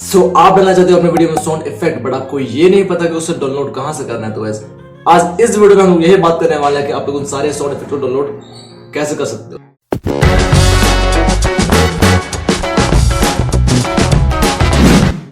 आप डालना चाहते हो अपने वीडियो में साउंड इफेक्ट, बट आपको ये नहीं पता कि उसे डाउनलोड कहां से करना है। तो वैसे आज इस वीडियो में हम यही बात करने वाले हैं कि आप लोग उन सारे साउंड इफेक्ट को डाउनलोड कैसे कर सकते हो।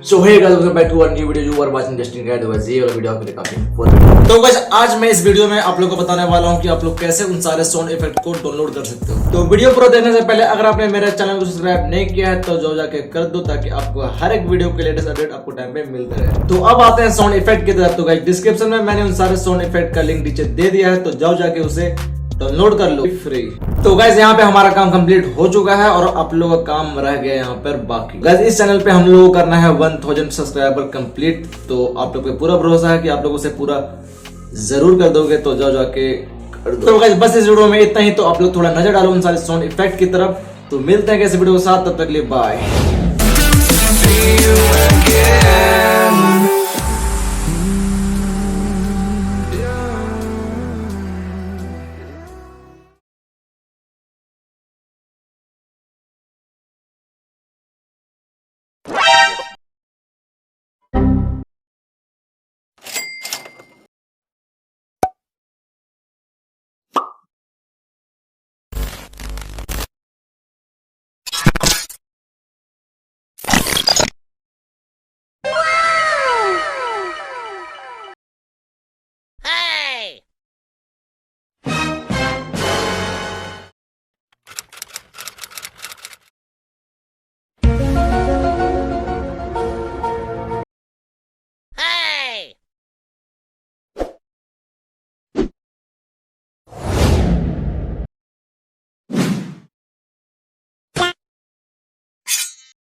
So hey guys, welcome back to our new video. You are watching Justin Guide. वैसे ये वाला वीडियो आपके लिए काफी important। तो guys, आज मैं इस वीडियो में आप लोगों को बताने वाला हूँ कि आप लोग कैसे उन सारे साउंड इफेक्ट को डाउनलोड कर सकते हो। तो वीडियो पूरा देखने से पहले अगर आपने मेरे चैनल को सब्सक्राइब नहीं किया है तो जाओ जाके कर दो, ताकि आपको हर एक वीडियो के लेटेस्ट अपडेट आपको टाइम पे मिलते रहे। तो अब आते हैं साउंड इफेक्ट की तरफ। तो गाइस, डिस्क्रिप्शन में मैंने उन सारे साउंड इफेक्ट का लिंक नीचे दे दिया है, तो जाओ जाके उसे डाउनलोड कर लो फ्री। तो गाइस, यहाँ पे हमारा काम कंप्लीट हो चुका है और आप लोगों का काम रह गया यहाँ पर बाकी। गाइस, इस चैनल पे हम लोगों को करना है 1000 सब्सक्राइबर कंप्लीट। तो आप लोग पे पूरा भरोसा है कि आप लोग उसे पूरा जरूर कर दोगे, तो जाओ जाके कर दो। तो गाइस, बस इस वीडियो में इतना ही। तो आप लोग थोड़ा नजर डालो उन सारे साउंड इफेक्ट की तरफ। तो मिलते हैं कैसे वीडियो के साथ, तब तक के लिए बाय।